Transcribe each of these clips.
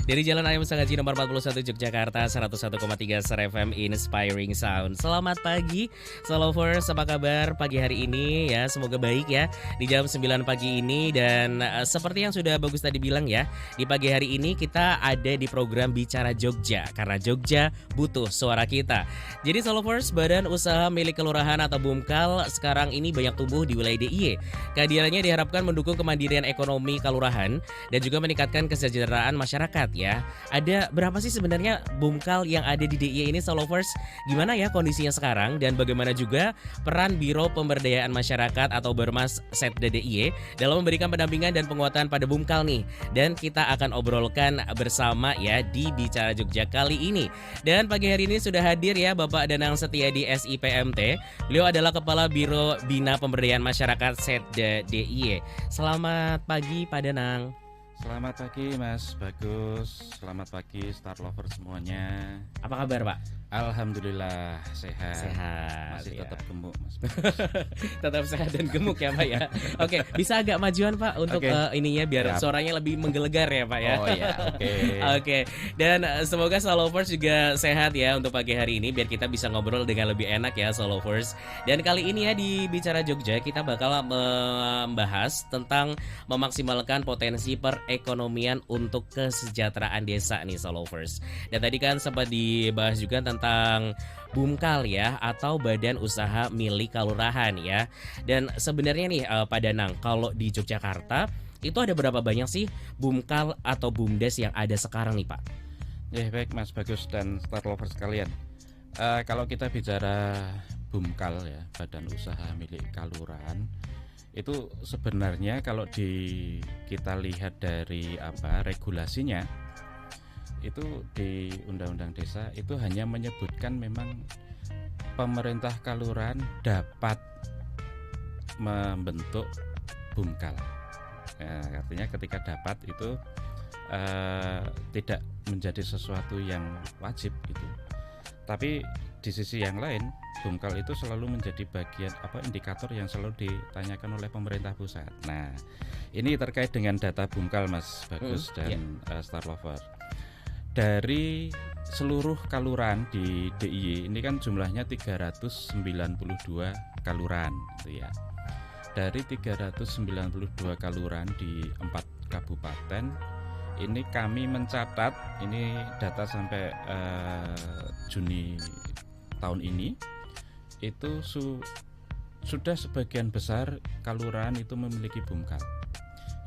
Dari Jalan Ayam Sanggaji nomor 41 Yogyakarta 101,3 Star FM Inspiring Sound. Selamat pagi Solovers, apa kabar pagi hari ini ya? Semoga baik ya di jam 9 pagi ini. Dan seperti yang sudah Bagus tadi bilang ya, di pagi hari ini kita ada di program Bicara Jogja, karena Jogja butuh suara kita. Jadi Solovers, badan usaha milik kelurahan atau BUMKAL sekarang ini banyak tumbuh di wilayah DIY. Kehadirannya diharapkan mendukung kemandirian ekonomi kelurahan dan juga meningkatkan kesejahteraan masyarakat ya. Ada berapa sih sebenarnya BUMKAL yang ada di DIY ini, Solovers? Gimana ya kondisinya sekarang dan bagaimana juga peran Biro Pemberdayaan Masyarakat atau Bermas Setda DIY dalam memberikan pendampingan dan penguatan pada BUMKAL nih. Dan kita akan obrolkan bersama ya di Bicara Jogja kali ini. Dan pagi hari ini sudah hadir ya Bapak Danang Setiadi SIPMT. Beliau adalah Kepala Biro Bina Pemberdayaan Masyarakat Setda DIY. Selamat pagi Pak Danang. Selamat pagi Mas Bagus, selamat pagi Star Lover semuanya. Apa kabar Pak? Alhamdulillah sehat. Masih ya. tetap gemuk Mas. Tetap sehat dan gemuk ya Pak ya. Oke, bisa agak majuan Pak untuk Oke. ininya biar Siap. suaranya lebih menggelegar ya Pak ya. Oh ya, oke. Oke, dan semoga Solovers juga sehat ya untuk pagi hari ini biar kita bisa ngobrol dengan lebih enak ya Solovers. Dan kali ini ya di Bicara Jogja kita bakal membahas tentang memaksimalkan potensi perekonomian untuk kesejahteraan desa nih Solovers. Dan tadi kan sempat dibahas juga tentang BUMKAL ya atau Badan Usaha Milik Kelurahan ya. Dan sebenarnya nih Pak Danang, kalau di Yogyakarta itu ada berapa banyak sih BUMKAL atau BUMDes yang ada sekarang nih Pak? Ya baik Mas Bagus dan Star Lover sekalian. Kalau kita bicara BUMKAL ya, Badan Usaha Milik Kelurahan, itu sebenarnya kalau kita lihat dari regulasinya, itu di Undang-Undang Desa itu hanya menyebutkan memang pemerintah kelurahan dapat membentuk BUMKAL. Ya, artinya ketika dapat itu tidak menjadi sesuatu yang wajib gitu. Tapi di sisi yang lain, BUMKAL itu selalu menjadi bagian indikator yang selalu ditanyakan oleh pemerintah pusat. Nah, ini terkait dengan data BUMKAL Mas Bagus dan Star Lover. Dari seluruh kelurahan di DIY ini kan jumlahnya 392 kelurahan gitu ya. Dari 392 kelurahan di 4 kabupaten ini kami mencatat, ini data sampai Juni tahun ini, itu sudah sebagian besar kelurahan itu memiliki BUMKAL.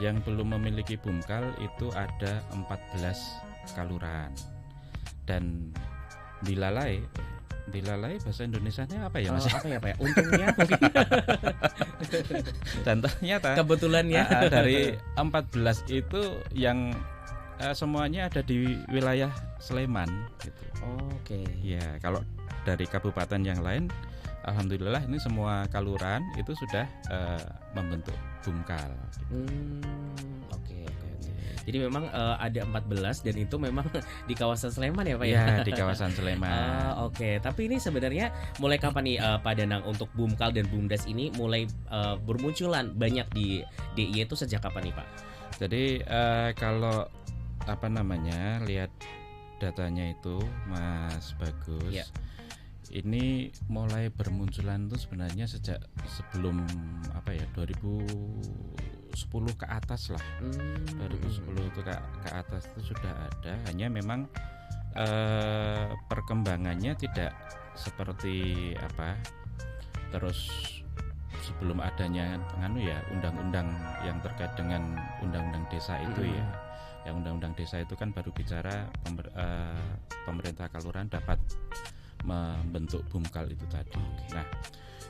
Yang belum memiliki BUMKAL itu ada 14 kelurahan. Dan dilalai bahasa Indonesianya apa ya Mas? Apa ya Pak ya? Untungnya mungkin. Contohnya Kebetulan ya. dari 14 itu yang semuanya ada di wilayah Sleman gitu. Oke. Ya, kalau dari kabupaten yang lain, alhamdulillah ini semua kelurahan itu sudah membentuk BUMKAL gitu. Oke. Jadi memang ada 14 dan itu memang di kawasan Sleman ya Pak ya? Ya, di kawasan Sleman. Oke. Tapi ini sebenarnya mulai kapan nih Pak Danang untuk BUMKAL dan BUMDes ini mulai bermunculan banyak di DIY itu sejak kapan nih Pak? Jadi kalau lihat datanya itu Mas Bagus, Ya. ini mulai bermunculan itu sebenarnya sejak sebelum 2010 ke atas lah. 2010 itu ke atas itu sudah ada, hanya memang perkembangannya tidak seperti terus sebelum adanya undang-undang yang terkait dengan undang-undang desa itu ya. Yang undang-undang desa itu kan baru bicara pemerintah kelurahan dapat membentuk BUMKAL itu tadi. Nah,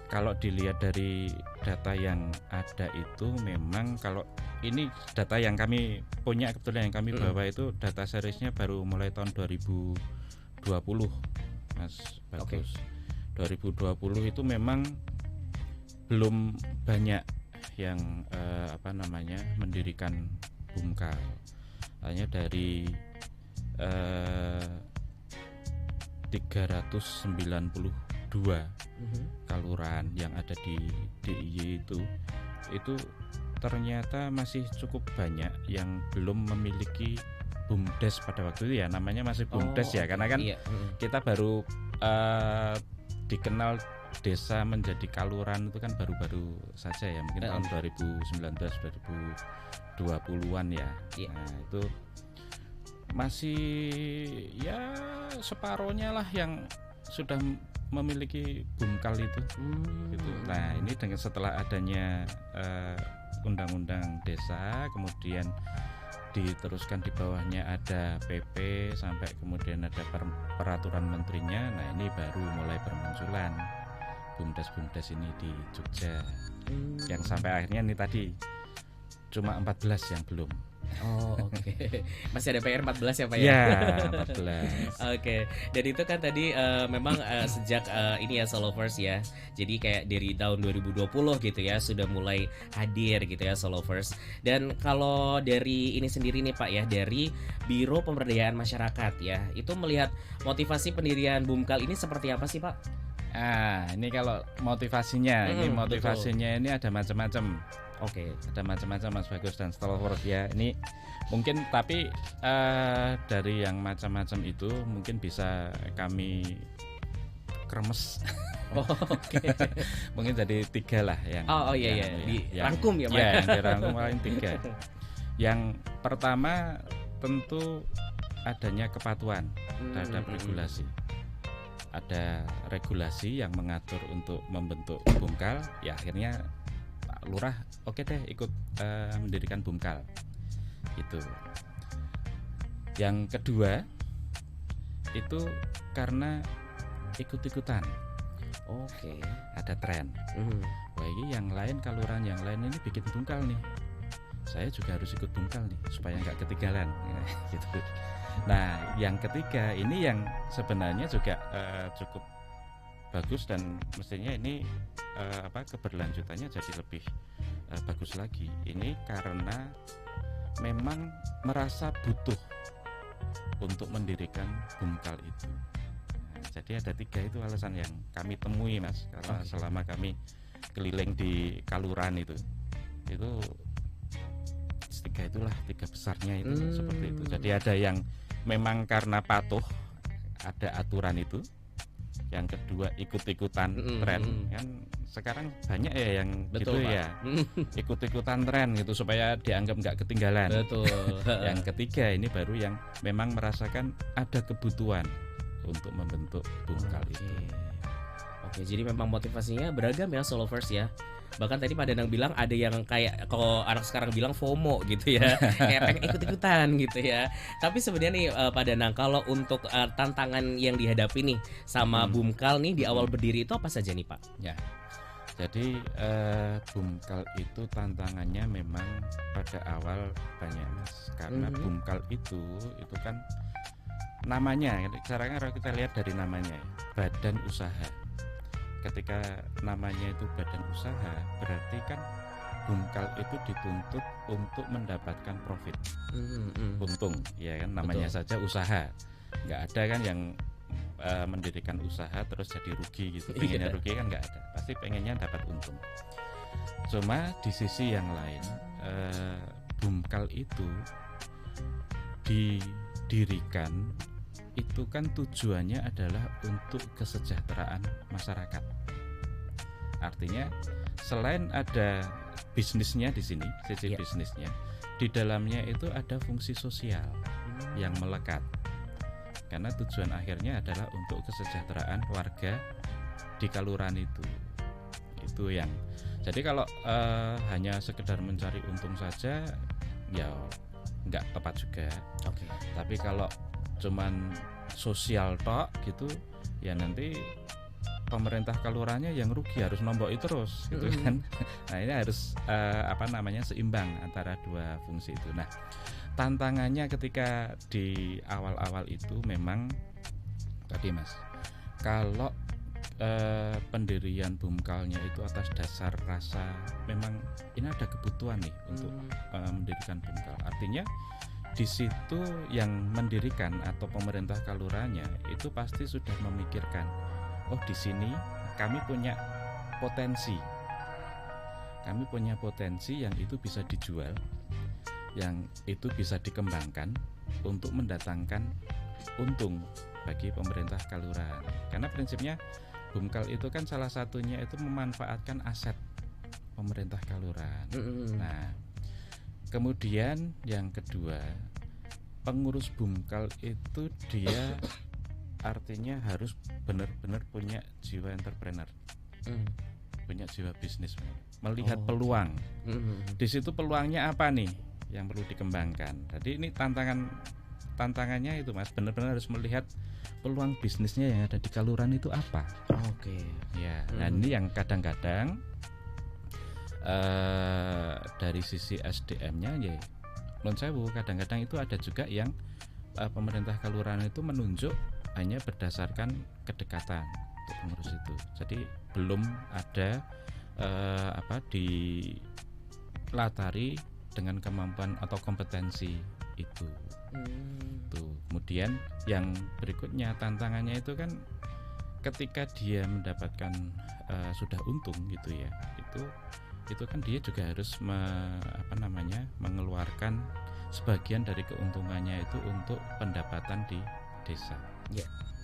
kalau dilihat dari data yang ada itu memang kalau ini data yang kami punya, kebetulan yang kami bawa itu data seriesnya baru mulai tahun 2020 Mas Bagus. 2020 itu memang belum banyak yang mendirikan BUMKAL. Hanya dari 392 kelurahan yang ada di DIY itu ternyata masih cukup banyak yang belum memiliki BUMDes pada waktu itu ya, namanya masih BUMDes ya, karena kan Iya. kita baru dikenal desa menjadi kaluran itu kan baru-baru saja ya, mungkin tahun 2019 2020-an ya. Iya. Nah, itu masih ya separohnya lah yang sudah memiliki BUMKAL itu. Gitu. Nah, ini dengan setelah adanya undang-undang desa, kemudian diteruskan di bawahnya ada PP sampai kemudian ada peraturan menterinya. Nah, ini baru mulai bermunculan BUMDes ini di Jogja. Yang sampai akhirnya ini tadi cuma 14 yang belum. Oh, oke. Masih ada PR 14 ya Pak ya? Ya, 14. Oke, dan itu kan tadi memang sejak ini ya Solovers ya. Jadi kayak dari tahun 2020 gitu ya sudah mulai hadir gitu ya Solovers. Dan kalau dari ini sendiri nih Pak ya, dari Biro Pemberdayaan Masyarakat ya, itu melihat motivasi pendirian BUMKAL ini seperti apa sih Pak? Ini kalau motivasinya, ini motivasinya ini ada macam-macam. Oke. Ada macam-macam Mas Bagus dan Stalwart ya. Ini mungkin tapi dari yang macam-macam itu mungkin bisa kami kremes. Oh, oke. Mungkin jadi 3 lah yang. Iya. Dirangkum ya Pak. Ya, yang dirangkum paling 3. Yang pertama tentu adanya kepatuhan terhadap regulasi. Ada regulasi yang mengatur untuk membentuk BUMKAL, ya akhirnya Pak Lurah oke deh ikut mendirikan BUMKAL itu. Yang kedua itu karena ikut-ikutan. Oke. Ada tren. Wah, ini yang lain kelurahan yang lain ini bikin BUMKAL nih, saya juga harus ikut BUMKAL nih supaya nggak ketinggalan gitu. Nah, yang ketiga ini yang sebenarnya juga cukup bagus dan mestinya ini keberlanjutannya jadi lebih bagus lagi. Ini karena memang merasa butuh untuk mendirikan BUMKAL itu. Nah, jadi ada 3 itu alasan yang kami temui Mas, karena selama kami keliling di kaluran itu 3 itulah 3 besarnya itu seperti itu. Jadi ada yang memang karena patuh ada aturan itu, yang kedua ikut-ikutan tren kan sekarang banyak ya yang betul, gitu Pak. ya ikut-ikutan tren gitu supaya dianggap nggak ketinggalan. Betul. Yang ketiga ini baru yang memang merasakan ada kebutuhan untuk membentuk BUMKAL itu. Oke, jadi memang motivasinya beragam ya Solovers ya. Bahkan tadi Pak Danang bilang ada yang kayak kalau anak sekarang bilang FOMO gitu ya, kayak pengen ikut-ikutan gitu ya. Tapi sebenarnya nih Pak Danang, kalau untuk tantangan yang dihadapi nih sama BUMKAL nih di awal berdiri itu apa saja nih Pak? Ya, jadi BUMKAL itu tantangannya memang pada awal banyak Mas, karena BUMKAL itu kan namanya, sekarang kalau kita lihat dari namanya badan usaha. Ketika namanya itu badan usaha, berarti kan BUMKAL itu dituntut untuk mendapatkan profit, untung, ya kan namanya saja usaha. Nggak ada kan yang mendirikan usaha terus jadi rugi gitu. Pengennya rugi kan nggak ada, pasti pengennya dapat untung. Cuma di sisi yang lain, BUMKAL itu didirikan itu kan tujuannya adalah untuk kesejahteraan masyarakat. Artinya selain ada bisnisnya di sini, sisi bisnisnya, di dalamnya itu ada fungsi sosial yang melekat. Karena tujuan akhirnya adalah untuk kesejahteraan warga di kaluran itu. Itu yang. Jadi kalau hanya sekedar mencari untung saja, ya nggak tepat juga. Oke. Tapi kalau cuman sosial tok gitu ya nanti pemerintah kelurahannya yang rugi, harus nombok itu terus gitu kan. Nah ini harus seimbang antara 2 fungsi itu. Nah tantangannya ketika di awal-awal itu memang tadi Mas, kalau pendirian BUMKALnya itu atas dasar rasa memang ini ada kebutuhan nih untuk mendirikan BUMKAL. Artinya di situ yang mendirikan atau pemerintah kaluranya itu pasti sudah memikirkan, oh di sini kami punya potensi yang itu bisa dijual, yang itu bisa dikembangkan, untuk mendatangkan untung bagi pemerintah kelurahan. Karena prinsipnya Bumkal itu kan salah satunya itu memanfaatkan aset pemerintah kelurahan. Nah, kemudian yang kedua, pengurus Bumkal itu dia artinya harus benar-benar punya jiwa entrepreneur, punya jiwa bisnis, melihat peluang. Di situ peluangnya apa nih yang perlu dikembangkan. Jadi ini tantangannya itu Mas, benar-benar harus melihat peluang bisnisnya yang ada di kelurahan itu apa. Ya, nah ini yang kadang-kadang dari sisi SDM-nya ya, non sewu, kadang-kadang itu ada juga yang pemerintah kelurahan itu menunjuk hanya berdasarkan kedekatan untuk pengurus itu. Jadi belum ada dilatari dengan kemampuan atau kompetensi itu. Tuh. Kemudian yang berikutnya tantangannya itu kan ketika dia mendapatkan sudah untung gitu ya, itu kan dia juga harus mengeluarkan sebagian dari keuntungannya itu untuk pendapatan di desa.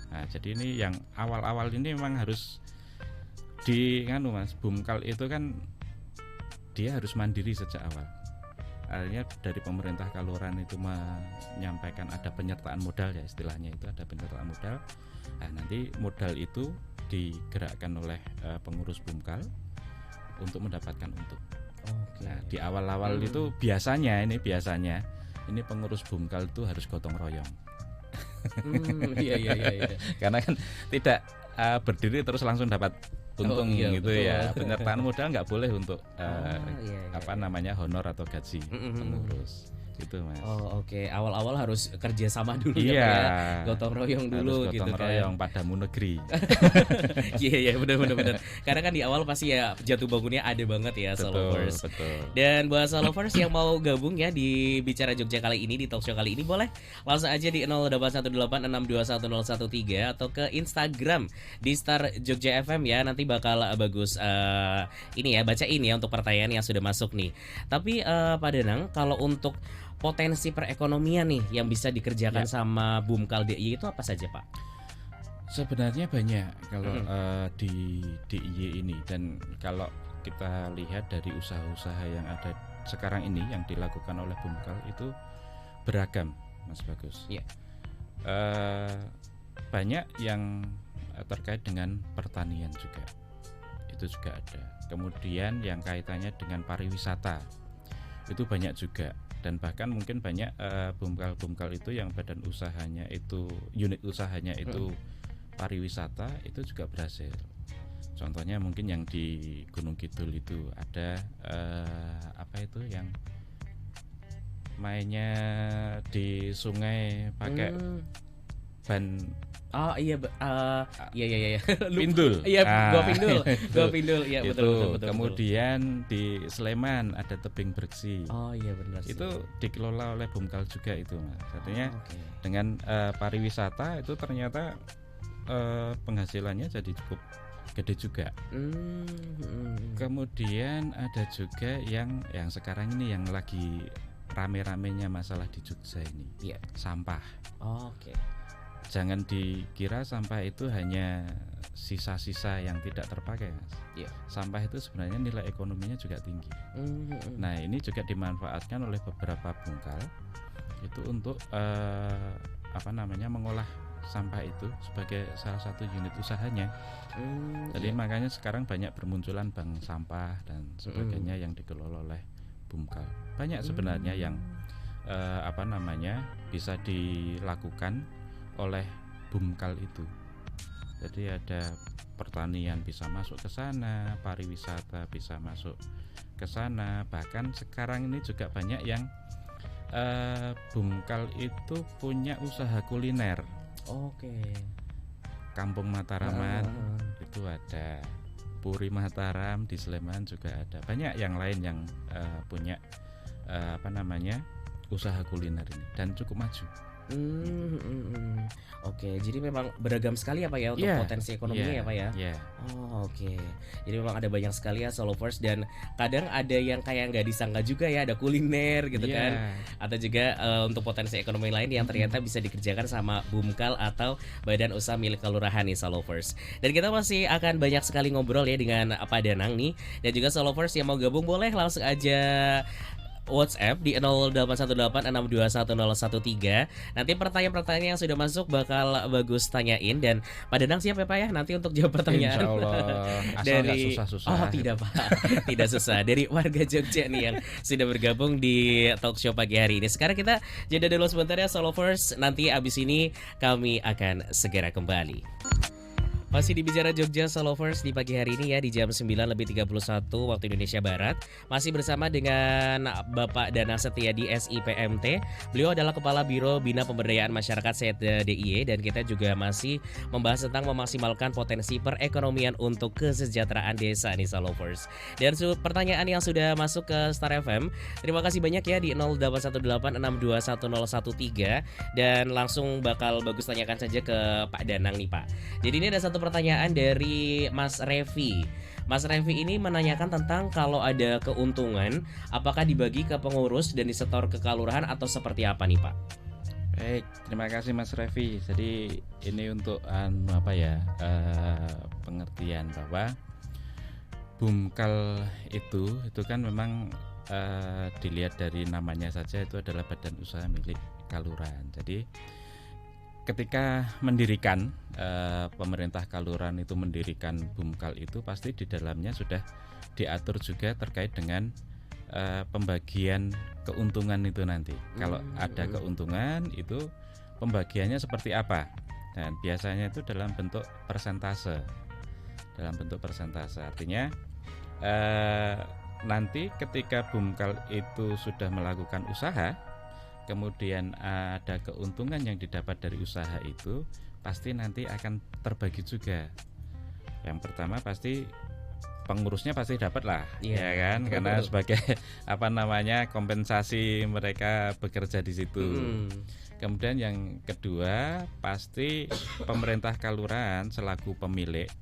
Nah, jadi ini yang awal-awal ini memang harus Mas, Bumkal itu kan dia harus mandiri sejak awal. Artinya dari pemerintah kelurahan itu menyampaikan ada penyertaan modal ya, istilahnya itu ada penyertaan modal. Nah, nanti modal itu digerakkan oleh pengurus Bumkal untuk mendapatkan untung. Nah, di awal-awal itu biasanya ini pengurus Bumkal itu harus gotong royong. Iya. Karena kan tidak berdiri terus langsung dapat untung gitu betul. Ya. Penyertaan modal nggak boleh untuk honor atau gaji pengurus. Gitu Mas. Awal-awal harus kerja sama dulu ya. Gotong royong dulu harus gotong royong padamu negeri. Iya benar. Karena kan di awal pasti ya jatuh bangunnya ada banget ya Solovers. Betul. Dan buat Solovers yang mau gabung ya di Bicara Jogja kali ini, di talk show kali ini, boleh langsung aja di 0818621013 atau ke Instagram di Star Jogja FM ya. Nanti bakal bagus bacain ya untuk pertanyaan yang sudah masuk nih. Tapi Pak Danang, kalau untuk potensi perekonomian nih yang bisa dikerjakan sama Bumkal DIY itu apa saja Pak? Sebenarnya banyak kalau di DIY ini, dan kalau kita lihat dari usaha-usaha yang ada sekarang ini yang dilakukan oleh Bumkal itu beragam Mas Bagus. Banyak yang terkait dengan pertanian juga, itu juga ada. Kemudian yang kaitannya dengan pariwisata itu banyak juga. Dan bahkan mungkin banyak Bumkal itu yang badan usahanya itu, unit usahanya itu pariwisata, itu juga berhasil. Contohnya mungkin yang di Gunung Kidul itu ada yang mainnya di sungai pakai ban. Iya. Pindul. Iya, gua pindul. Iya, betul. Kemudian di Sleman ada tebing bersih. Oh iya benar sih. Itu dikelola oleh Bumkal juga itu, Mas. Artinya dengan pariwisata itu ternyata penghasilannya jadi cukup gede juga. Kemudian ada juga yang sekarang ini yang lagi rame-ramenya masalah di Jogja ini. Sampah. Jangan dikira sampah itu hanya sisa-sisa yang tidak terpakai, Mas. Sampah itu sebenarnya nilai ekonominya juga tinggi. Nah, ini juga dimanfaatkan oleh beberapa Bumkal itu untuk mengolah sampah itu sebagai salah satu unit usahanya. Jadi makanya sekarang banyak bermunculan bank sampah dan sebagainya yang dikelola oleh Bumkal. Banyak sebenarnya yang bisa dilakukan oleh Bumkal itu. Jadi ada pertanian bisa masuk ke sana, pariwisata bisa masuk ke sana. Bahkan sekarang ini juga banyak yang Bumkal itu punya usaha kuliner. Kampung Mataraman itu ada, Puri Mataram di Sleman juga ada. Banyak yang lain yang punya usaha kuliner ini dan cukup maju. Oke, jadi memang beragam sekali ya Pak ya untuk Iya, potensi iya, ekonominya ya Pak ya? iya, Oh, oke. Jadi memang ada banyak sekali ya Solovers dan kadang ada yang kayak nggak disangka juga ya ada kuliner gitu kan. iya, Atau juga untuk potensi ekonomi lain yang mhm, ternyata bisa dikerjakan sama Bumkal atau badan usaha milik kelurahan nih Solovers. Dan kita masih akan banyak sekali ngobrol ya dengan Pak Danang nih dan juga Solovers yang mau gabung boleh langsung aja WhatsApp di 0818621013. Nanti pertanyaan-pertanyaan yang sudah masuk bakal Bagus tanyain dan Pak Danang siap ya Pak ya nanti untuk jawab insya pertanyaan Allah, asal nggak dari susah-susah gitu. tidak Pak, tidak susah dari warga Jogja nih yang sudah bergabung di talk show pagi hari ini. Sekarang kita jeda dulu sebentar ya Solovers. Nanti abis ini kami akan segera kembali. Masih di Bicara Jogja Solovers di pagi hari ini ya di jam 9:31 waktu Indonesia Barat. Masih bersama dengan Bapak Danang Setiadi SIPMT. Beliau adalah Kepala Biro Bina Pemberdayaan Masyarakat DIY dan kita juga masih membahas tentang memaksimalkan potensi perekonomian untuk kesejahteraan desa nih Solovers. Dan pertanyaan yang sudah masuk ke Star FM, terima kasih banyak ya di 0818621013 dan langsung bakal Bagus tanyakan saja ke Pak Danang nih Pak. Jadi ini ada satu pertanyaan dari Mas Revi. Mas Revi ini menanyakan tentang kalau ada keuntungan, apakah dibagi ke pengurus dan disetor ke kelurahan atau seperti apa nih Pak? Baik, terima kasih Mas Revi. Jadi ini untuk pengertian bahwa Bumkal itu kan memang dilihat dari namanya saja itu adalah badan usaha milik kelurahan. Jadi ketika mendirikan pemerintah kelurahan itu mendirikan Bumkal itu pasti di dalamnya sudah diatur juga terkait dengan pembagian keuntungan itu nanti. Kalau ada keuntungan itu pembagiannya seperti apa? Dan biasanya itu dalam bentuk persentase. Artinya nanti ketika Bumkal itu sudah melakukan usaha, kemudian ada keuntungan yang didapat dari usaha itu pasti nanti akan terbagi juga. Yang pertama pasti pengurusnya pasti dapat lah, ya kan? Karena sebagai kompensasi mereka bekerja di situ. Kemudian yang kedua pasti pemerintah kelurahan selaku pemilik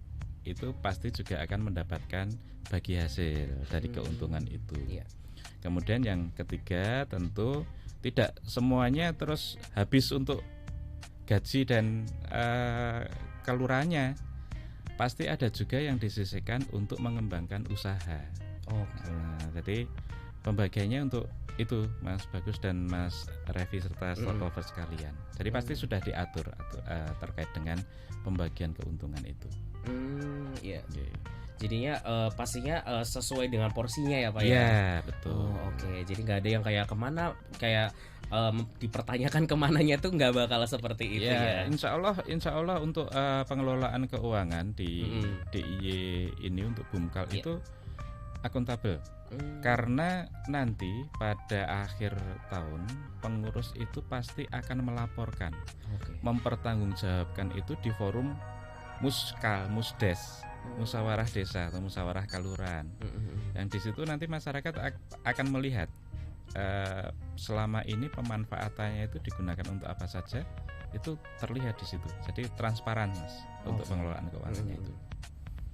itu pasti juga akan mendapatkan bagi hasil dari keuntungan itu. Kemudian yang ketiga tentu tidak semuanya terus habis untuk gaji dan kelurahannya. Pasti ada juga yang disisihkan untuk mengembangkan usaha. Nah, jadi pembagiannya untuk itu Mas Bagus dan Mas Revi serta stockholders sekalian. Jadi pasti sudah diatur terkait dengan pembagian keuntungan itu. Jadinya pastinya sesuai dengan porsinya ya Pak ya? Iya betul. Oke. Jadi nggak ada yang kayak kemana kayak dipertanyakan kemananya tuh nggak bakal seperti itu ya? Insya Allah untuk pengelolaan keuangan di DIY ini untuk Bumkal itu akuntabel. Karena nanti pada akhir tahun pengurus itu pasti akan melaporkan, mempertanggungjawabkan itu di forum Musdes, musyawarah desa atau musyawarah kelurahan. Yang di situ nanti masyarakat akan melihat selama ini pemanfaatannya itu digunakan untuk apa saja, itu terlihat di situ. Jadi transparan Mas untuk pengelolaan keuangannya itu.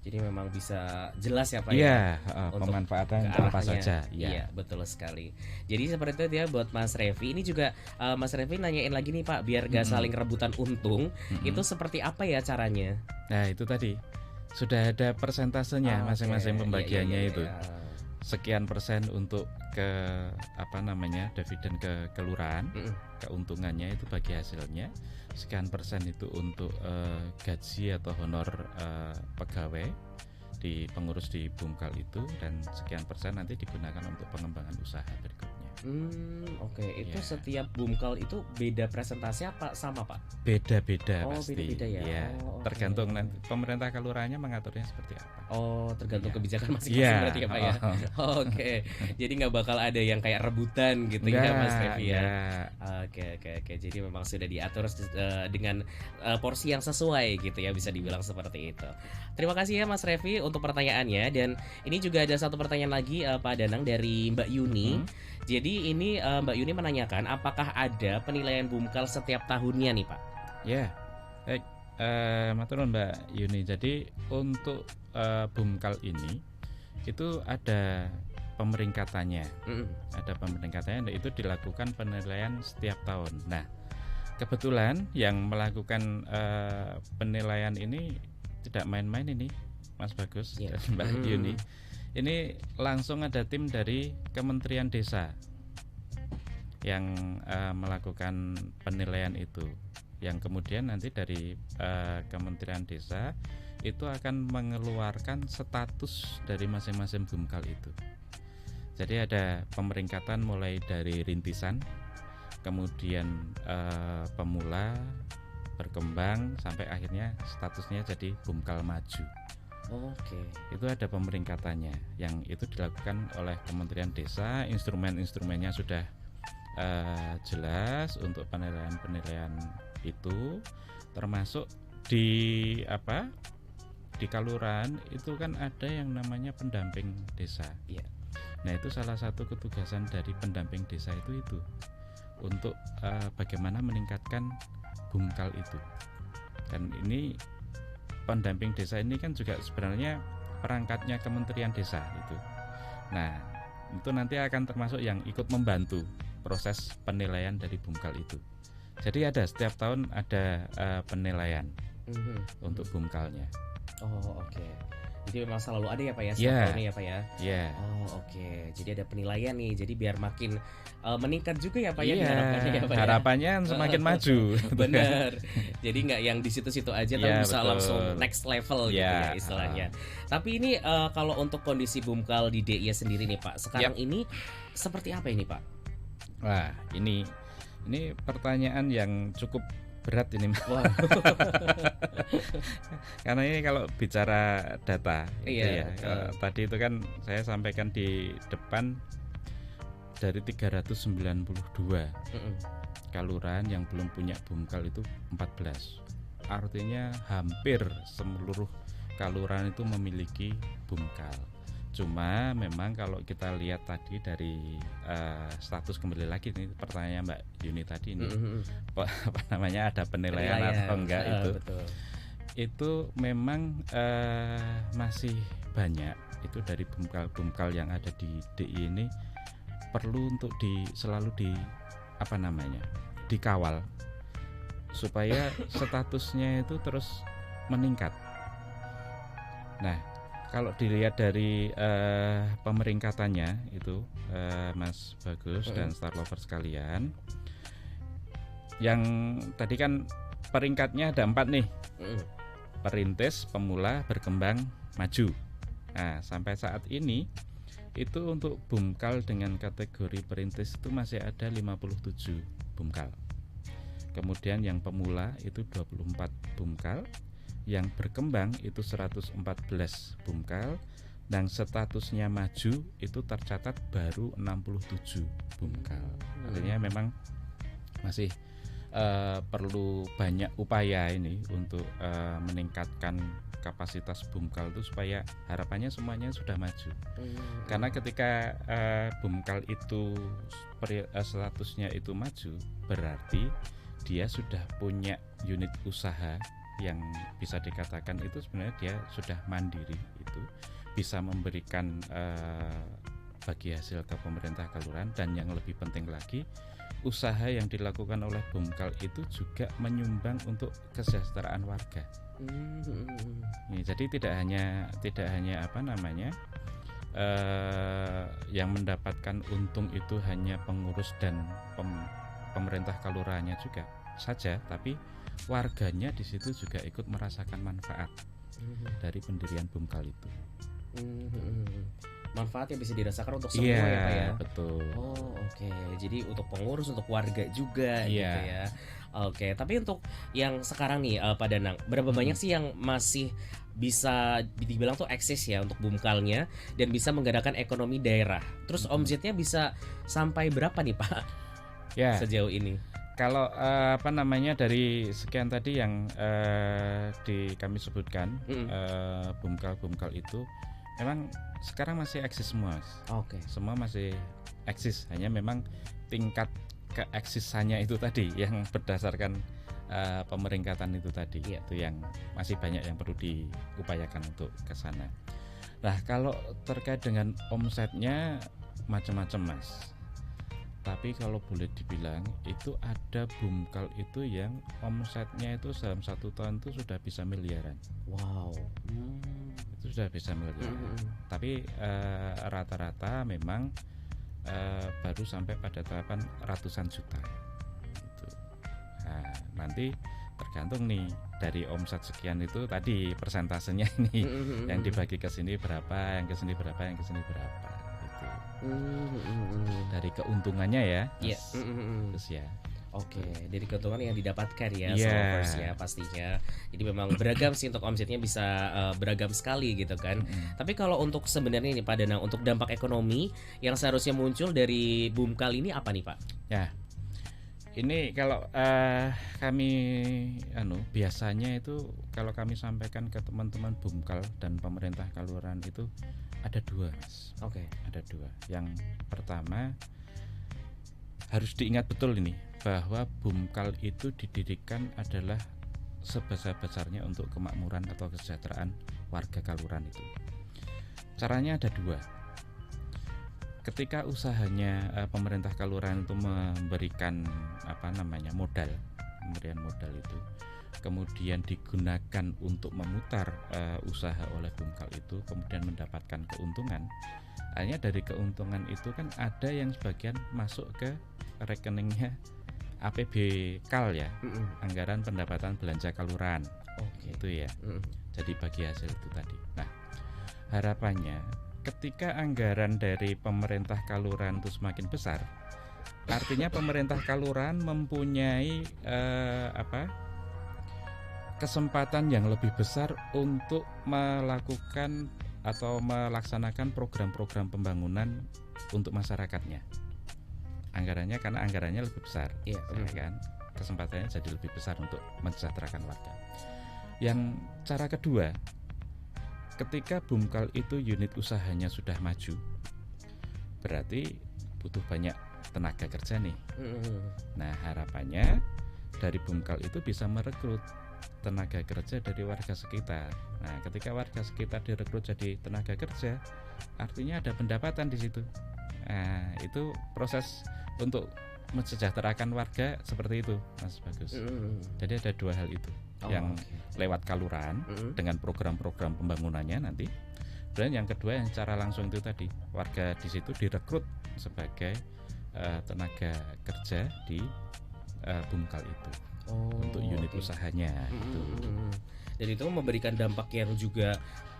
Jadi memang bisa jelas ya Pak ya? Iya, pemanfaatan apa saja. Iya, betul sekali. Jadi seperti itu ya buat Mas Revi. Ini juga Mas Revi nanyain lagi nih Pak, biar gak saling rebutan untung, itu seperti apa ya caranya? Nah itu tadi sudah ada persentasenya masing-masing pembagiannya itu. Sekian persen untuk ke dividen ke kelurahan, keuntungannya itu bagi hasilnya. Sekian persen itu untuk gaji atau honor pegawai di pengurus di Bumkal itu, dan sekian persen nanti digunakan untuk pengembangan usaha berikutnya. Itu setiap Bumkal itu beda presentasi apa sama Pak? Beda-beda pasti. Beda-beda ya. Tergantung nanti pemerintah kelurahannya mengaturnya seperti apa. Tergantung kebijakan masing-masing berarti ya Pak ya. Jadi nggak bakal ada yang kayak rebutan gitu ya Mas Revi ya. Oke. Jadi memang sudah diatur dengan porsi yang sesuai gitu ya, bisa dibilang seperti itu. Terima kasih ya Mas Revi untuk pertanyaannya, dan ini juga ada satu pertanyaan lagi Pak Danang dari Mbak Yuni. Jadi ini Mbak Yuni menanyakan apakah ada penilaian Bumkal setiap tahunnya nih Pak? Ya, baik. Matur nuwun Mbak Yuni. Jadi untuk Bumkal ini itu ada pemeringkatannya. Mm-mm. Ada pemeringkatannya, dan itu dilakukan penilaian setiap tahun. Nah, kebetulan yang melakukan penilaian ini tidak main-main ini, Mas Bagus Iya. dan Mbak Yuni. Ini langsung ada tim dari Kementerian Desa yang melakukan penilaian itu, yang kemudian nanti dari Kementerian Desa itu akan mengeluarkan status dari masing-masing Bumkal itu. Jadi ada pemeringkatan mulai dari rintisan, kemudian pemula, berkembang, sampai akhirnya statusnya jadi Bumkal maju. Oke. Itu ada pemeringkatannya yang itu dilakukan oleh Kementerian Desa. Instrumen-instrumennya sudah jelas untuk penilaian-penilaian itu, termasuk di Kalurahan itu kan ada yang namanya pendamping desa. Iya. Nah, itu salah satu ketugasan dari pendamping desa itu untuk bagaimana meningkatkan Bumkal itu. Dan ini pendamping desa ini kan juga sebenarnya perangkatnya Kementerian Desa itu. Nah, itu nanti akan termasuk yang ikut membantu proses penilaian dari Bumkal itu. Jadi ada setiap tahun ada penilaian untuk Bumkalnya. Oh, oke. Jadi memang selalu ada ya Pak ya, setiap Yeah. tahunnya ya Pak ya. Ya. Oh, oke. Jadi ada penilaian nih. Jadi biar makin meningkat juga ya Pak ya Iya, diharapkannya ya Pak ya. harapannya semakin maju. Bener. Jadi nggak yang di situ-situ aja, tapi Iya, bisa betul. langsung next level gitu Iya, ya istilahnya. Tapi ini kalau untuk kondisi Bumkal di DIY sendiri nih Pak, sekarang ini seperti apa ini Pak? Wah, ini pertanyaan yang cukup berat ini. Wah. Karena ini kalau bicara data gitu Iya, ya. Tadi itu kan saya sampaikan di depan dari 392 Mm-mm. kalurahan yang belum punya Bumkal itu 14. Artinya hampir seluruh kalurahan itu memiliki Bumkal. Cuma memang kalau kita lihat tadi dari status, kembali lagi nih pertanyaan Mbak Yuni tadi ini, apa namanya, ada penilaian atau enggak itu. Betul. Itu memang masih banyak itu dari Bumkal yang ada di DI ini perlu untuk selalu dikawal supaya statusnya itu terus meningkat. Nah, kalau dilihat dari pemeringkatannya itu, Mas Bagus dan Star Lover sekalian, yang tadi kan peringkatnya ada 4 nih, perintis, pemula, berkembang, maju. Nah, sampai saat ini itu untuk Bumkal dengan kategori perintis itu masih ada 57 Bumkal. Kemudian yang pemula itu 24 Bumkal, yang berkembang itu 114 Bumkal, dan statusnya maju itu tercatat baru 67 Bumkal. Artinya memang masih perlu banyak upaya ini untuk meningkatkan kapasitas Bumkal itu supaya harapannya semuanya sudah maju. Karena ketika Bumkal itu statusnya itu maju, berarti dia sudah punya unit usaha yang bisa dikatakan itu sebenarnya dia sudah mandiri, itu bisa memberikan bagi hasil ke pemerintah kelurahan, dan yang lebih penting lagi, usaha yang dilakukan oleh Bumkal itu juga menyumbang untuk kesejahteraan warga. Jadi tidak hanya yang mendapatkan untung itu hanya pengurus dan pemerintah kelurahannya juga saja, tapi warganya di situ juga ikut merasakan manfaat dari pendirian Bumkal itu. Manfaat yang bisa dirasakan untuk semua ya Pak ya. Betul. Oh, oke. Jadi untuk pengurus, untuk warga juga gitu ya. Oke, tapi untuk yang sekarang nih Pak Danang, berapa banyak sih yang masih bisa dibilang tuh eksis ya untuk Bumkalnya dan bisa menggerakkan ekonomi daerah? Terus omsetnya bisa sampai berapa nih Pak sejauh ini? Kalau dari sekian tadi yang kami sebutkan, Bumkal itu memang sekarang masih eksis semua. Oke. Semua masih eksis, hanya memang tingkat keeksisannya itu tadi yang berdasarkan pemeringkatan itu tadi. Iya. Itu yang masih banyak yang perlu diupayakan untuk ke sana. Nah, kalau terkait dengan omsetnya macam-macam, Mas. Tapi kalau boleh dibilang itu ada Bumkal itu yang omsetnya itu dalam 1 tahun itu sudah bisa miliaran. Wow. Itu sudah bisa miliaran. Tapi rata-rata memang baru sampai pada tahapan ratusan juta. Gitu. Nah, nanti tergantung nih dari omset sekian itu tadi persentasenya ini yang dibagi ke sini berapa, yang ke sini berapa, yang ke sini berapa. Dari keuntungannya ya, Iya. terus ya. Oke, dari keuntungan yang didapatkan ya, Iya. Solvers ya pastinya. Jadi memang beragam sih untuk omsetnya bisa beragam sekali gitu kan. Tapi kalau untuk sebenarnya nih Pak Danang, untuk dampak ekonomi yang seharusnya muncul dari Bumkal ini apa nih Pak? Ya, ini kalau kami biasanya itu kalau kami sampaikan ke teman-teman Bumkal dan pemerintah Kalurahan itu ada 2, Mas. Oke. Ada 2. Yang pertama harus diingat betul ini bahwa Bumkal itu didirikan adalah sebesar-besarnya untuk kemakmuran atau kesejahteraan warga Kalurahan itu. Caranya ada 2. Ketika usahanya pemerintah Kalurahan itu memberikan pemberian modal itu kemudian digunakan untuk memutar usaha oleh Bumkal itu kemudian mendapatkan keuntungan. Hanya dari keuntungan itu kan ada yang sebagian masuk ke rekeningnya APB Kal ya, anggaran pendapatan belanja Kalurahan. Itu ya. Jadi bagi hasil itu tadi. Nah, harapannya ketika anggaran dari pemerintah Kalurahan itu semakin besar, artinya pemerintah Kalurahan mempunyai kesempatan yang lebih besar untuk melakukan atau melaksanakan program-program pembangunan untuk masyarakatnya. Karena anggarannya lebih besar, ya kan? Kesempatannya jadi lebih besar untuk mensejahterakan warga. Yang cara kedua, ketika Bumkal itu unit usahanya sudah maju, berarti butuh banyak tenaga kerja nih. Nah, harapannya dari Bumkal itu bisa merekrut tenaga kerja dari warga sekitar. Nah, ketika warga sekitar direkrut jadi tenaga kerja, artinya ada pendapatan di situ. Nah, itu proses untuk mensejahterakan warga seperti itu, Mas Bagus. Jadi ada 2 hal itu yang lewat Kalurahan dengan program-program pembangunannya nanti. Dan yang kedua yang secara langsung itu tadi warga di situ direkrut sebagai tenaga kerja di Bumkal itu. Untuk unit usahanya itu. Dan itu memberikan dampak yang juga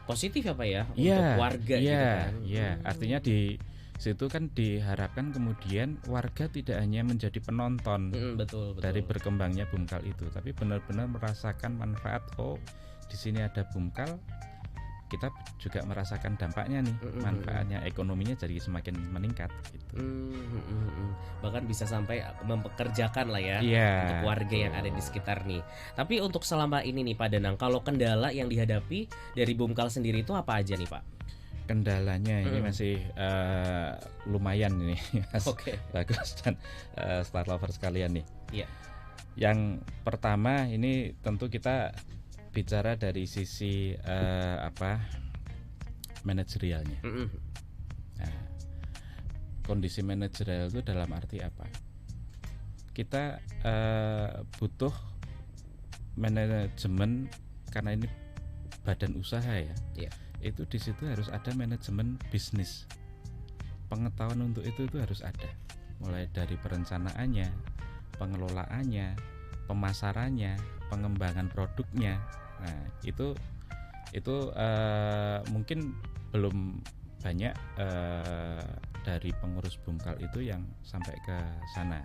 positif ya Pak ya Iya, untuk warga gitu kan. Iya, artinya di situ kan diharapkan kemudian warga tidak hanya menjadi penonton betul. dari berkembangnya Bumkal itu, tapi benar-benar merasakan manfaat. Oh, di sini ada Bumkal, kita juga merasakan dampaknya nih, manfaatnya, ekonominya jadi semakin meningkat gitu. Bahkan bisa sampai mempekerjakan lah ya untuk warga yang ada di sekitar nih. Tapi untuk selama ini nih Pak Danang, kalau kendala yang dihadapi dari Bumkal sendiri itu apa aja nih Pak? Kendalanya ini masih lumayan ini, Mas. Bagus dan Star Lover sekalian nih. Iya. Yang pertama ini tentu kita bicara dari sisi manajerialnya. Nah, kondisi manajerial itu dalam arti apa? Kita butuh manajemen karena ini badan usaha ya. Itu di situ harus ada manajemen bisnis. Pengetahuan untuk itu harus ada. Mulai dari perencanaannya, pengelolaannya, pemasarannya, pengembangan produknya. Nah, itu mungkin belum banyak dari pengurus Bumkal itu yang sampai ke sana.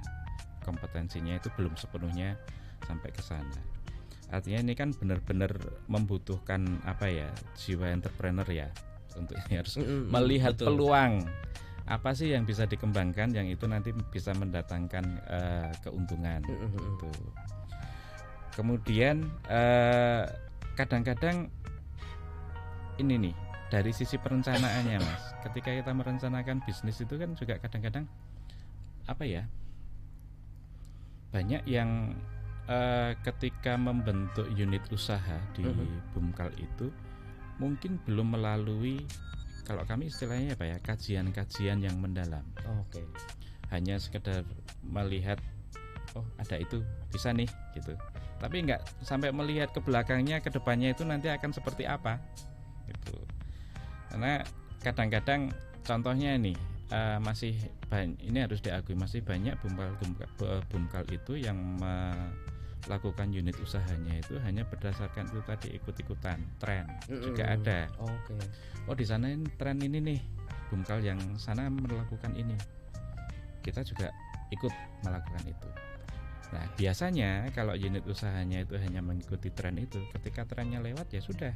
Kompetensinya itu belum sepenuhnya sampai ke sana. Artinya ini kan benar-benar membutuhkan jiwa entrepreneur ya. Untuk ini harus melihat peluang apa sih yang bisa dikembangkan yang itu nanti bisa mendatangkan keuntungan gitu. Kemudian kadang-kadang ini nih dari sisi perencanaannya Mas. Ketika kita merencanakan bisnis itu kan juga kadang-kadang apa ya? Banyak yang ketika membentuk unit usaha di Bumkal itu mungkin belum melalui, kalau kami istilahnya apa ya, kajian-kajian yang mendalam. Oke. Hanya sekedar melihat oh ada itu bisa nih gitu. Tapi nggak sampai melihat ke belakangnya, ke depannya itu nanti akan seperti apa gitu. Karena kadang-kadang contohnya nih masih banyak, ini harus diakui masih banyak Bumkal itu yang melakukan unit usahanya itu hanya berdasarkan itu tadi, ikut-ikutan tren. Juga ada. Oke. Oh di sana ini tren ini nih, Bumkal yang sana melakukan ini, kita juga ikut melakukan itu. Nah biasanya kalau unit usahanya itu hanya mengikuti tren itu, ketika trennya lewat ya sudah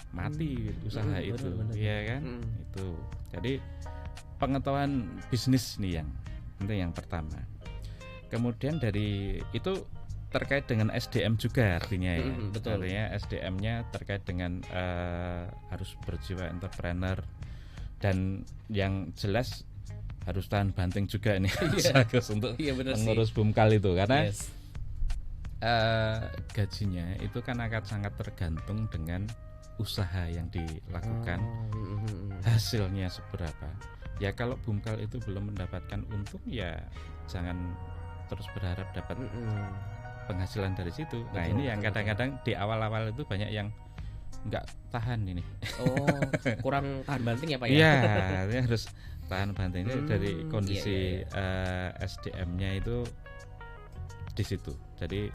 mati usaha itu, ya kan? Itu. Jadi pengetahuan bisnis nih yang penting yang pertama. Kemudian dari itu terkait dengan SDM juga artinya ya. Betul. Artinya SDM-nya terkait dengan harus berjiwa entrepreneur, dan yang jelas harus tahan banting juga ini bagus untuk mengurus Bumkal itu, karena gajinya itu kan akan sangat tergantung dengan usaha yang dilakukan, hasilnya seberapa. Ya kalau Bumkal itu belum mendapatkan untung ya jangan terus berharap dapat penghasilan dari situ. Nah ini yang kadang-kadang di awal-awal itu banyak yang nggak tahan ini. Oh, kurang tahan banting ya Pak ya? Iya, ini harus tahan bantingnya dari kondisi SDM-nya itu di situ. Jadi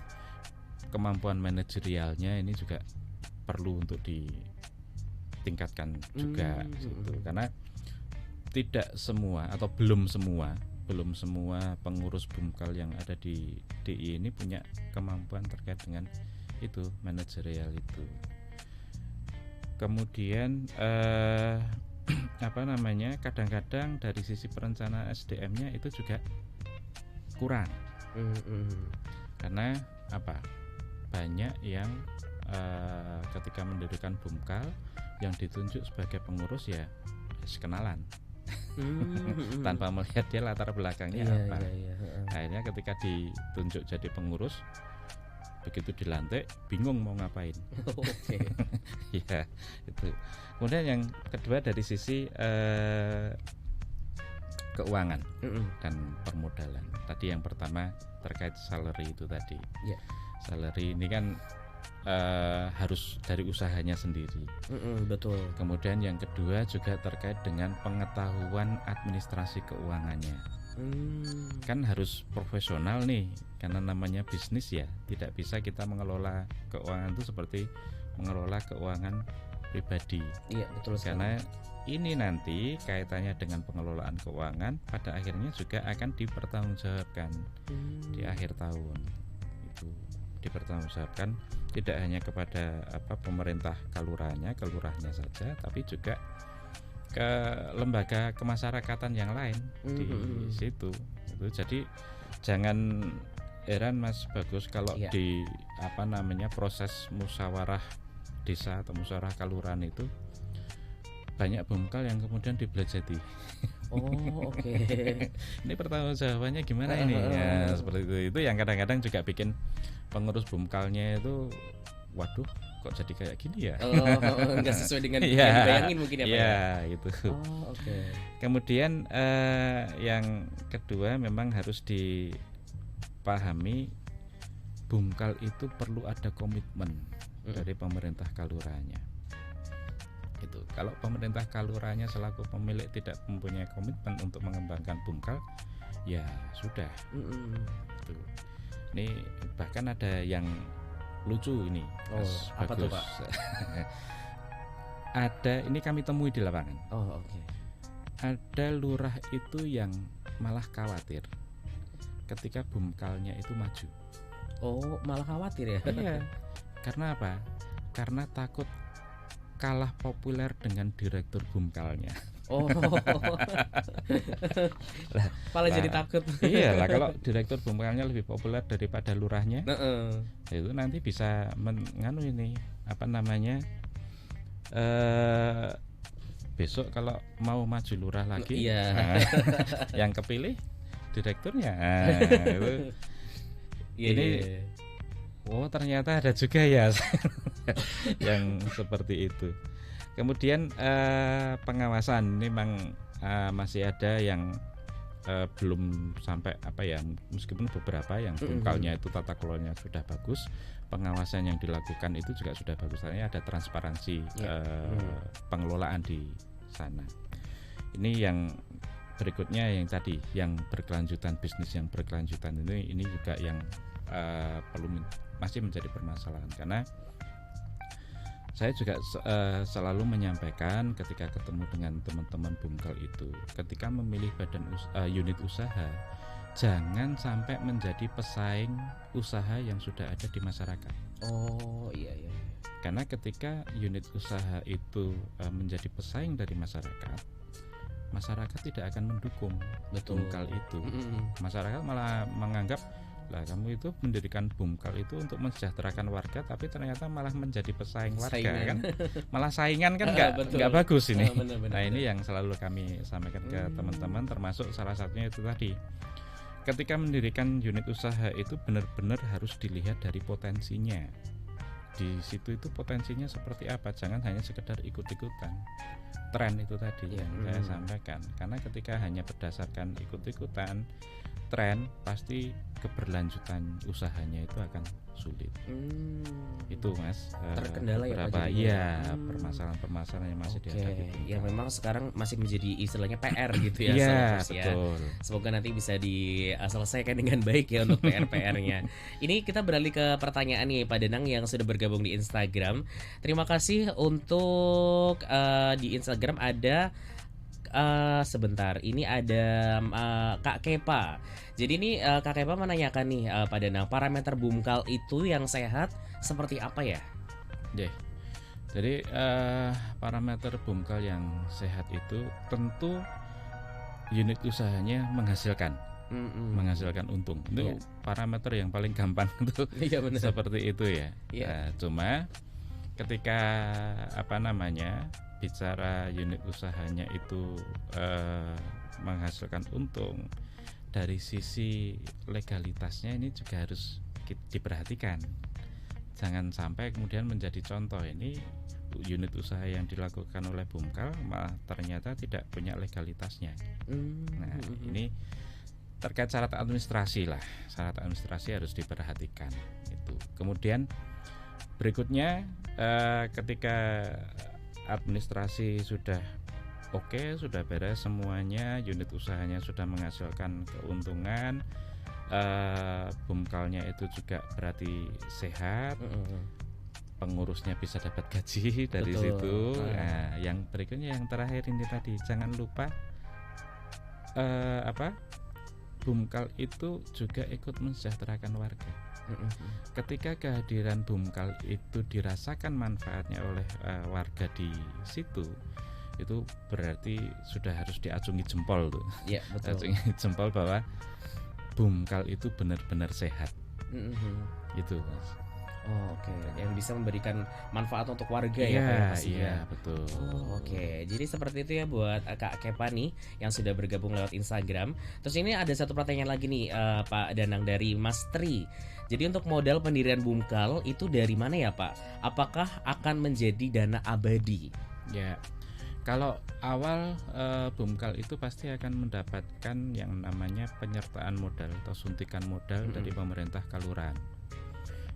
kemampuan manajerialnya ini juga perlu untuk ditingkatkan juga gitu. Karena tidak semua atau belum semua pengurus Bumkal yang ada di DI ini punya kemampuan terkait dengan itu, manajerial itu. Kemudian kadang-kadang dari sisi perencanaan SDM-nya itu juga kurang. Karena apa? Banyak yang ketika mendirikan Bumkal yang ditunjuk sebagai pengurus ya kenalan. Tanpa melihat dia latar belakangnya apa. Akhirnya ketika ditunjuk jadi pengurus, begitu dilantik bingung mau ngapain. Oke. Ya itu. Kemudian yang kedua dari sisi keuangan dan permodalan. Tadi yang pertama terkait salary itu tadi. Salary ini kan harus dari usahanya sendiri. Betul. Kemudian yang kedua juga terkait dengan pengetahuan administrasi keuangannya. Kan harus profesional nih, karena namanya bisnis ya, tidak bisa kita mengelola keuangan itu seperti mengelola keuangan pribadi. Iya betul. Karena ini nanti kaitannya dengan pengelolaan keuangan pada akhirnya juga akan dipertanggungjawabkan di akhir tahun. Itu dipertanggungjawabkan tidak hanya kepada pemerintah kelurahnya saja, tapi juga ke lembaga kemasyarakatan yang lain di situ. Itu jadi jangan heran Mas Bagus kalau di proses musyawarah desa atau musyawarah kelurahan itu banyak Bumkal yang kemudian dibelajati. Oh oke. Ini pertanggungjawabannya gimana ini? Ya seperti itu. Itu yang kadang-kadang juga bikin pengurus Bumkalnya itu, waduh, kok jadi kayak gini ya? Nggak sesuai dengan yang dibayangin mungkin ya Pak. Iya, itu. Oke. Kemudian yang kedua memang harus dipahami, Bumkal itu perlu ada komitmen dari pemerintah kaluranya. Itu. Kalau pemerintah kaluranya selaku pemilik tidak mempunyai komitmen untuk mengembangkan Bumkal, ya sudah. Itu. Ini bahkan ada yang lucu ini. Apa tuh Pak? Ada, ini kami temui di lapangan. Oke. Ada lurah itu yang malah khawatir ketika Bumkalnya itu maju. Oh, malah khawatir ya? Iya. Karena apa? Karena takut kalah populer dengan direktur Bumkalnya. Malah jadi takut. Iya lah, kalau direktur Bumkalnya lebih populer daripada lurahnya, itu nanti bisa Eh, besok kalau mau maju lurah lagi, Iya. yang kepilih direkturnya. Nah, itu Iya, ini iya. oh ternyata ada juga ya yang seperti itu. Kemudian pengawasan ini memang masih ada yang belum sampai apa ya, meskipun beberapa yang bungkalnya itu tata kelolanya sudah bagus, pengawasan yang dilakukan itu juga sudah bagus. Artinya ada transparansi pengelolaan di sana. Ini yang berikutnya yang tadi yang berkelanjutan, bisnis yang berkelanjutan ini juga yang perlu masih menjadi permasalahan, karena saya juga selalu menyampaikan ketika ketemu dengan teman-teman bungkal itu, ketika memilih unit usaha, jangan sampai menjadi pesaing usaha yang sudah ada di masyarakat. Oh iya. Karena ketika unit usaha itu menjadi pesaing dari masyarakat tidak akan mendukung bungkal itu. Masyarakat malah menganggap, lah kamu itu mendirikan bungkal itu untuk mensejahterakan warga, tapi ternyata malah menjadi pesaing warga kan, malah saingan kan nggak bagus ini. Bener, nah ini yang selalu kami sampaikan ke teman-teman, termasuk salah satunya itu tadi, ketika mendirikan unit usaha itu benar-benar harus dilihat dari potensinya. Di situ itu potensinya seperti apa, jangan hanya sekedar ikut-ikutan tren itu tadi yang saya sampaikan. Karena ketika hanya berdasarkan ikut-ikutan tren, pasti keberlanjutan usahanya itu akan sulit. Itu Mas, terkendala ya Pak. Iya, permasalahan-permasalahan yang masih dihadapi. Ya memang sekarang masih menjadi istilahnya PR gitu ya. Iya, betul. Semoga nanti bisa diselesaikan dengan baik ya untuk PR-nya. Ini kita beralih ke pertanyaan nih Pak Danang yang sudah bergabung di Instagram. Terima kasih untuk di Instagram ada sebentar, ini ada Kak Kepa. Jadi ini Kak Kepa menanyakan nih Pak Danang, parameter bungkal itu yang sehat seperti apa ya? Jadi parameter bungkal yang sehat itu tentu unit usahanya menghasilkan untung. Itu parameter yang paling gampang itu seperti itu ya. Cuma ketika bicara unit usahanya itu menghasilkan untung, dari sisi legalitasnya ini juga harus diperhatikan. Jangan sampai kemudian menjadi contoh ini unit usaha yang dilakukan oleh bungkal malah ternyata tidak punya legalitasnya. Nah ini terkait syarat administrasi lah, syarat administrasi harus diperhatikan itu. Kemudian berikutnya ketika administrasi sudah oke, sudah beres semuanya, unit usahanya sudah menghasilkan keuntungan, bungkalnya itu juga berarti sehat, pengurusnya bisa dapat gaji dari situ. Nah, yang berikutnya yang terakhir ini tadi, jangan lupa bungkal itu juga ikut mensejahterakan warga. Ketika kehadiran bungkal itu dirasakan manfaatnya oleh warga di situ, itu berarti sudah harus diacungi jempol tuh. Iya, betul. Acungi jempol bahwa bungkal itu benar-benar sehat. Itu Mas. Oh, oke. Yang bisa memberikan manfaat untuk warga ya Pak ya pastinya. Iya, betul. Oke. Jadi seperti itu ya buat Kak Kepa nih yang sudah bergabung lewat Instagram. Terus ini ada satu pertanyaan lagi nih Pak Danang dari Mas Tri. Jadi untuk modal pendirian bungkal itu dari mana ya Pak? Apakah akan menjadi dana abadi? Ya. Kalau awal bungkal itu pasti akan mendapatkan yang namanya penyertaan modal atau suntikan modal dari pemerintah kelurahan.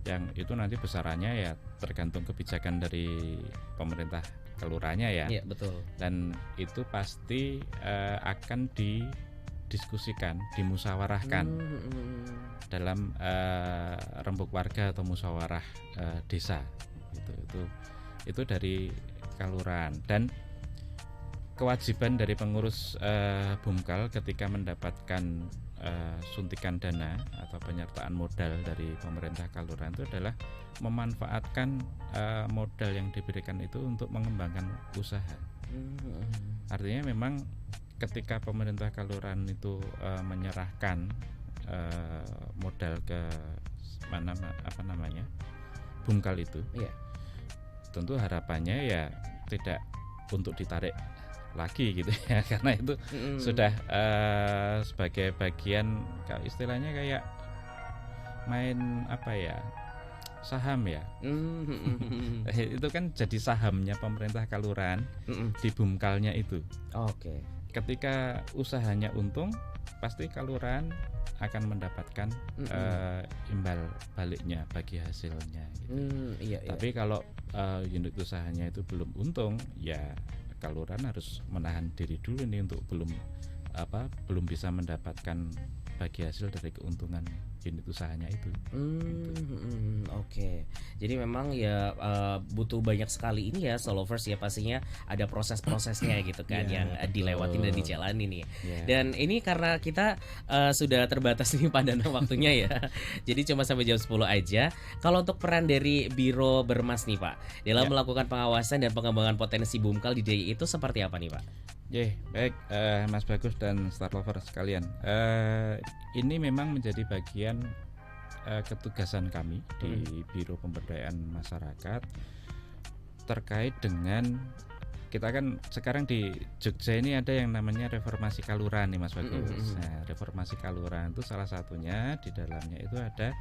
Yang itu nanti besarannya ya tergantung kebijakan dari pemerintah kelurahannya ya. Iya, betul. Dan itu pasti akan didiskusikan, dimusyawarahkan dalam rembuk warga atau musyawarah desa. Itu dari kelurahan. Dan kewajiban dari pengurus bungkal ketika mendapatkan suntikan dana atau penyertaan modal dari pemerintah kelurahan itu adalah memanfaatkan modal yang diberikan itu untuk mengembangkan usaha. Artinya memang ketika pemerintah kelurahan itu menyerahkan modal ke bungkal itu, tentu harapannya ya tidak untuk ditarik lagi gitu ya karena itu Mm-mm. sudah sebagai bagian istilahnya kayak main apa ya, saham ya. Mm-mm. Itu kan jadi sahamnya pemerintah Kalurahan Mm-mm. di Bumkalnya itu. Oke. Ketika usahanya untung, pasti Kalurahan akan mendapatkan imbal baliknya bagi hasilnya gitu. Iya, iya. Tapi kalau unit usahanya itu belum untung, ya Kalurahan harus menahan diri dulu nih untuk belum bisa mendapatkan bagi hasil dari keuntungan unit usahanya itu. Oke. Jadi memang ya butuh banyak sekali ini ya Solovers ya, pastinya ada proses-prosesnya gitu kan Ya, yang dilewatin dan betul. dijalani nih. Ya. Dan ini karena kita sudah terbatas nih Pandana waktunya ya. Jadi cuma sampai jam 10 aja. Kalau untuk peran dari Biro Bermas nih Pak dalam Ya. melakukan pengawasan dan pengembangan potensi Bumkal di DIY itu seperti apa nih Pak? Baik Mas Bagus dan Star Lover sekalian. Ini memang menjadi bagian ketugasan kami di Biro Pemberdayaan Masyarakat terkait dengan kita kan sekarang di Jogja ini ada yang namanya reformasi Kalurahan nih Mas Bagus. Nah, reformasi Kalurahan itu salah satunya di dalamnya itu ada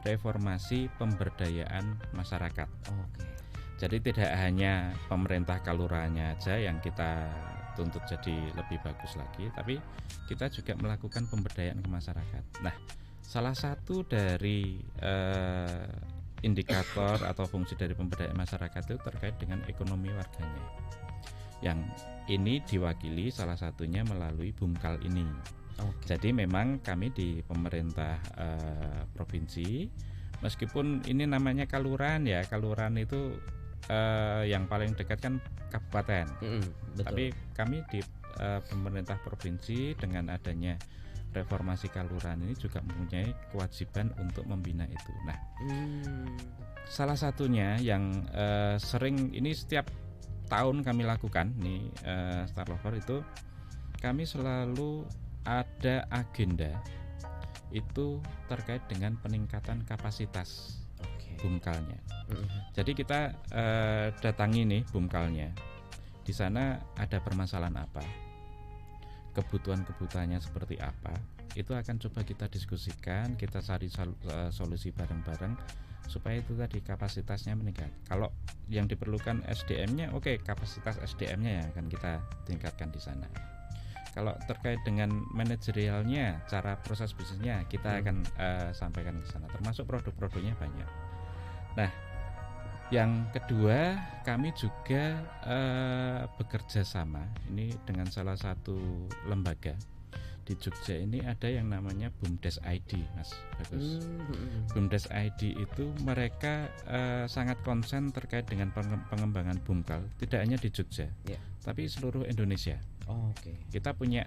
reformasi pemberdayaan masyarakat. Oke. Jadi tidak hanya pemerintah Kalurahannya aja yang kita tuntut jadi lebih bagus lagi, tapi kita juga melakukan pemberdayaan ke masyarakat. Nah, salah satu dari indikator atau fungsi dari pemberdayaan masyarakat itu terkait dengan ekonomi warganya. Yang ini diwakili salah satunya melalui Bumkal ini. Oke. Jadi memang kami di pemerintah provinsi, meskipun ini namanya Kalurahan ya, Kalurahan itu yang paling dekat kan kabupaten. Betul. Tapi kami di pemerintah provinsi dengan adanya reformasi Kalurahan ini juga mempunyai kewajiban untuk membina itu. Nah, salah satunya yang sering ini setiap tahun kami lakukan nih Star Lover itu kami selalu ada agenda itu terkait dengan peningkatan kapasitas Bumkalnya. Jadi kita datangi nih Bumkalnya. Di sana ada permasalahan apa, kebutuhannya seperti apa, itu akan coba kita diskusikan, kita cari solusi bareng-bareng supaya itu tadi kapasitasnya meningkat. Kalau yang diperlukan SDM-nya, oke, kapasitas SDM-nya yang akan kita tingkatkan di sana. Kalau terkait dengan manajerialnya, cara proses bisnisnya, kita akan sampaikan ke sana, termasuk produk-produknya banyak. Nah, yang kedua, kami juga bekerja sama ini dengan salah satu lembaga di Jogja ini ada yang namanya BUMDes ID, Mas Bagus. BUMDes ID itu mereka sangat konsen terkait dengan pengembangan Bumkal, tidak hanya di Jogja, tapi seluruh Indonesia. Kita punya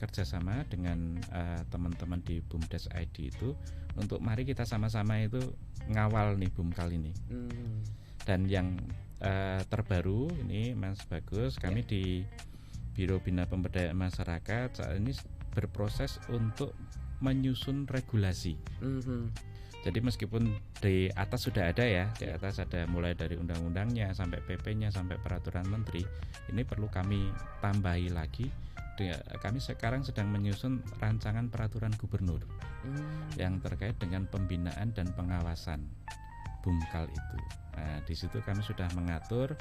kerjasama dengan teman-teman di BUMDes ID itu untuk mari kita sama-sama itu ngawal nih Bumkal ini. Dan yang terbaru ini Mas Bagus, kami di Biro Bina Pemberdayaan Masyarakat saat ini berproses untuk menyusun regulasi. Jadi meskipun di atas sudah ada ya, di atas ada mulai dari undang-undangnya sampai PP-nya sampai peraturan menteri, ini perlu kami tambahi lagi. Kami sekarang sedang menyusun rancangan peraturan gubernur yang terkait dengan pembinaan dan pengawasan Bumkal itu. Nah, di situ kami sudah mengatur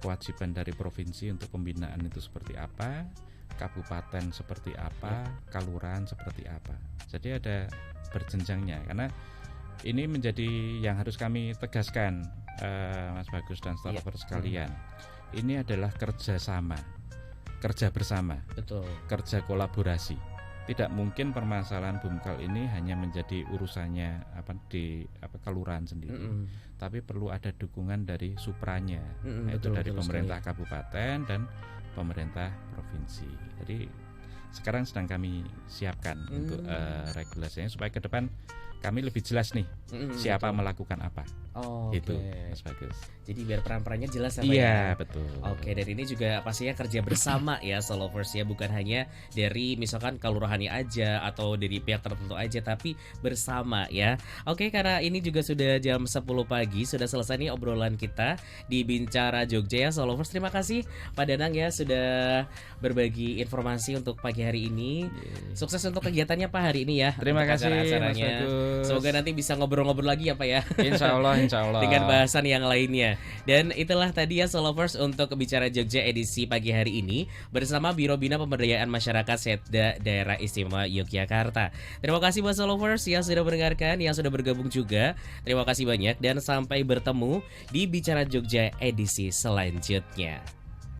kewajiban dari provinsi untuk pembinaan itu seperti apa, kabupaten seperti apa, kalurahan seperti apa. Jadi ada berjenjangnya karena ini menjadi yang harus kami tegaskan, Mas Bagus dan Starlover sekalian. Ini adalah kerjasama, kerja bersama, kerja kolaborasi. Tidak mungkin permasalahan Bumkal ini hanya menjadi urusannya kelurahan sendiri, tapi perlu ada dukungan dari supranya, yaitu dari pemerintah kabupaten dan pemerintah provinsi. Jadi sekarang sedang kami siapkan untuk regulasinya supaya ke depan kami lebih jelas nih siapa melakukan apa. Itu Mas Bagus. Jadi biar peran-perannya jelas ya Pak Iya, ya. betul. Oke, dan ini juga pastinya kerja bersama ya Solovers ya, bukan hanya dari misalkan kelurahannya aja atau dari pihak tertentu aja, tapi bersama ya. Oke, karena ini juga sudah jam 10 pagi, sudah selesai nih obrolan kita di Bicara Jogja ya Solovers. Terima kasih Pak Danang ya sudah berbagi informasi untuk pagi hari ini. Sukses untuk kegiatannya Pak hari ini ya. Terima untuk kasih Mas acara-acaranya. Bagus. Semoga nanti bisa ngobrol-ngobrol lagi ya Pak ya. Insya Allah. Dengan bahasan yang lainnya. Dan itulah tadi ya Solovers untuk Bicara Jogja edisi pagi hari ini bersama Biro Bina Pemberdayaan Masyarakat Setda Daerah Istimewa Yogyakarta. Terima kasih buat Solovers yang sudah mendengarkan, yang sudah bergabung juga. Terima kasih banyak dan sampai bertemu di Bicara Jogja edisi selanjutnya.